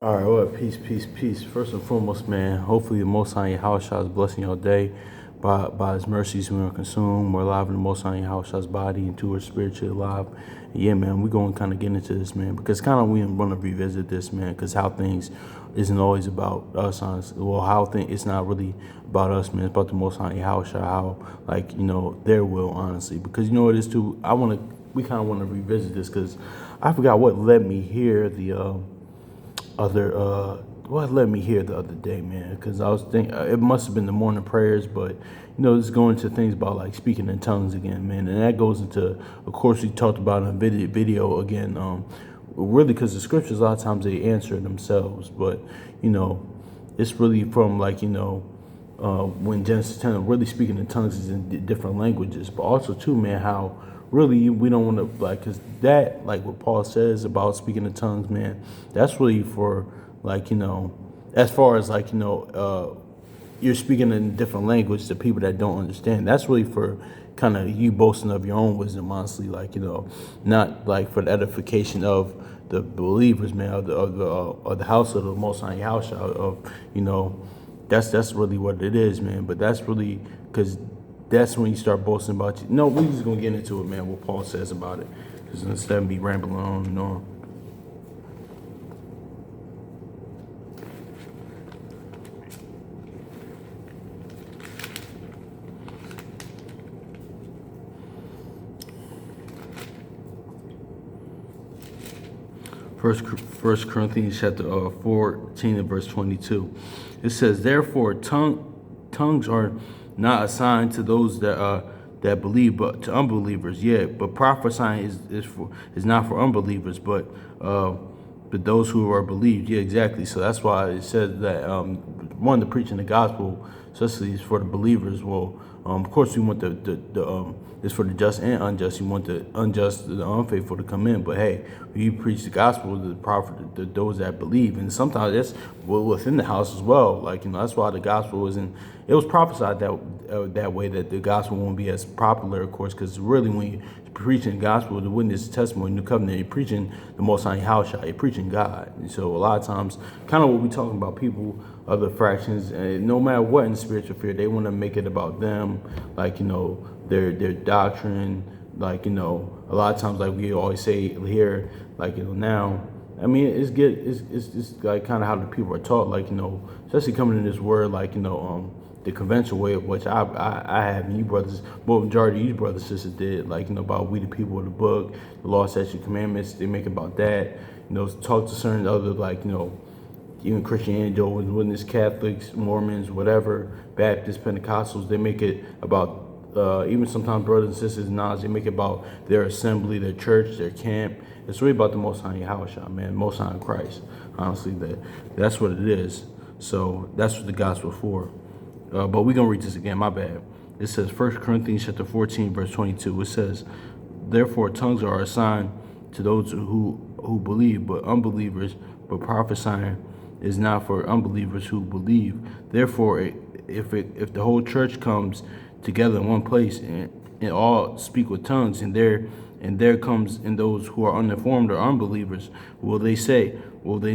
All right, well, peace, peace, peace. First and foremost, man, hopefully the Most High Yahushua is blessing your day. By His mercies, we are consumed. We're alive in the Most High Yahushua's body and to our spiritually alive. And yeah, man, we're going to kind of get into this, man, because kind of we want to revisit this, man, because how things isn't always about us, honestly. Well, it's not really about us, man. It's about the Most High Yahushua, how, like, their will, honestly. Because you know what it is, too? We kind of want to revisit this because I forgot what led me here, what led me here the other day, man, because I was thinking it must have been the morning prayers, but just going into things about like speaking in tongues again, man, and that goes into, of course, we talked about in a video again, really, because the scriptures a lot of times they answer themselves, but it's really from like when Genesis 10 really speaking in tongues is in different languages, but also too, man, how really we don't want to like, because that, like what Paul says about speaking in tongues, man, that's really for like as far as like you're speaking in a different language to people that don't understand. That's really for kind of you boasting of your own wisdom, honestly, like not like for the edification of the believers, man, of the house of the Most High house of that's really what it is, man. But that's really because that's when you start boasting about you. No, we're just gonna get into it, man. What Paul says about it, because instead of me rambling on and on. First Corinthians chapter 14 and verse 22. It says, "Therefore, tongues are not assigned to those that believe, but to unbelievers. Yet, but prophesying is not for unbelievers, but those who are believed." Yeah, exactly. So that's why it says that the preaching the gospel, especially is for the believers. Well, of course, we want the it's for the just and unjust. You want the unjust, the unfaithful to come in. But hey, when you preach the gospel to the prophet, those that believe, and sometimes that's within the house as well. Like that's why the gospel wasn't. It was prophesied that way, that the gospel won't be as popular, of course, because really when you're preaching the gospel, the witness testimony, new covenant, you're preaching the Most High house, you're preaching God. And so a lot of times, kind of what we're talking about, people, other fractions, and no matter what in spiritual fear, they want to make it about them, like their doctrine, like a lot of times, like we always say here, like now, I mean, it's like kind of how the people are taught, like especially coming in this word, like the conventional way of which I have, and you brothers, well, majority of you brothers and sisters did, like about we the people of the book, the law, statutes, commandments. They make about that, talk to certain other, like even Christianity, Jehovah's Witness, Catholics, Mormons, whatever, Baptists, Pentecostals. They make it about even sometimes brothers and sisters knowledge. They make it about their assembly, their church, their camp. It's really about the Most High Yahushua, man, Most High Christ. Honestly, that's what it is. So that's what the gospel for. But we're gonna read this again. My bad. It says 1 Corinthians chapter 14, verse 22. It says, "Therefore tongues are assigned to those who believe, but unbelievers. But prophesying is not for unbelievers who believe. Therefore, if the whole church comes together in one place and all speak with tongues, and there comes in those who are uninformed or unbelievers, will they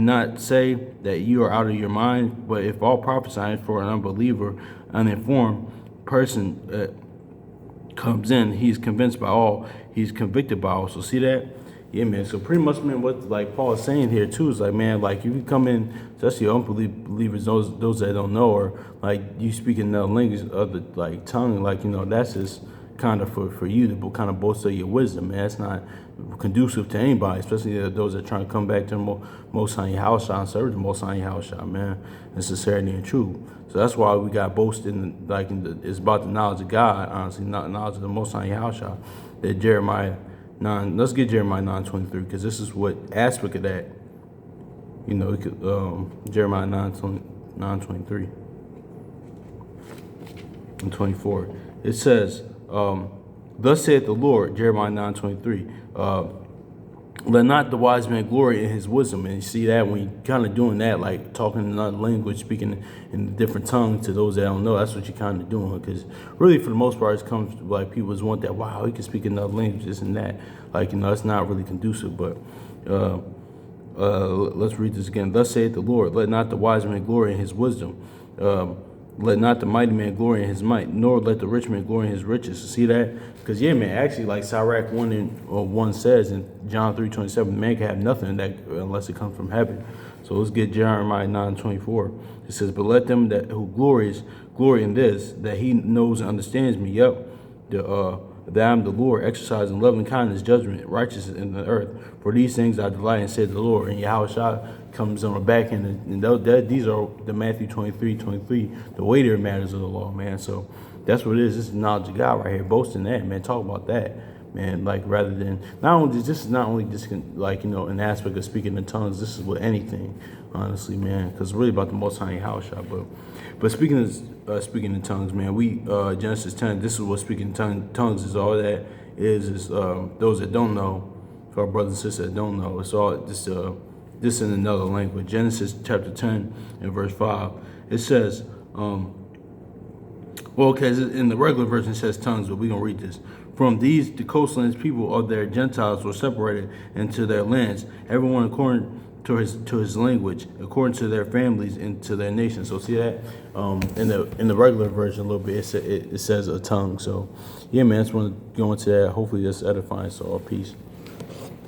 not say that you are out of your mind? But if all prophesying for an unbeliever, uninformed person comes in, he's convinced by all, he's convicted by all." So see that? Yeah, man. So pretty much, man, what like Paul is saying here too is like, man, like if you come in, especially unbelievers, those that don't know, or like you speak in the language of the like tongue, like that's just kind of for you to kind of boast of your wisdom, man. That's not conducive to anybody, especially those that are trying to come back to the Most High house and serve the Most High house, man, in sincerity and truth. So that's why we got boasted it's about the knowledge of God, honestly, not knowledge of the Most High house, that Jeremiah 9. Let's get Jeremiah 9:23, because this is what aspect of that, Jeremiah 9:23 and 24. It says, "Thus saith the Lord," Jeremiah 9:23. "Let not the wise man glory in his wisdom." And you see that when you kind of doing that, like talking in another language, speaking in different tongues to those that don't know, that's what you're kind of doing. Because really, for the most part, it comes like people just want that, wow, he can speak another language, this and that. Like, it's not really conducive. But Let's read this again. Thus saith the Lord, let not the wise man glory in his wisdom. Let not the mighty man glory in his might, nor let the rich man glory in his riches. See that? Because, yeah, man, actually, like Sirach 1 says in John 3:27, man can have nothing that unless it comes from heaven. So let's get Jeremiah 9:24. It says, but let them that who glory in this, that he knows and understands me. Yep. That I am the Lord, exercising loving kindness, judgment, righteousness in the earth. For these things I delight in, said the Lord. And Yahushua comes on the back end, and these are the Matthew 23:23, the weightier matters of the law, man. So that's what it is. This is knowledge of God right here. Boasting that, man. Talk about that, man. Like, rather than, this is not only just like, an aspect of speaking in tongues. This is with anything, honestly, man. Because it's really about the Most High Yahushua. But speaking in tongues, man, we Genesis 10. This is what speaking in tongues is. All that is those that don't know, for our brothers and sisters that don't know, it's all this in another language. Genesis chapter 10 and verse 5. It says, because in the regular version it says tongues, but we're gonna read this. From these the coastlands people of their Gentiles were separated into their lands, everyone according to his language, according to their families and to their nation. So see that in the regular version a little bit it says a tongue. So yeah, man, I just want to go into that. Hopefully that's edifying. So peace.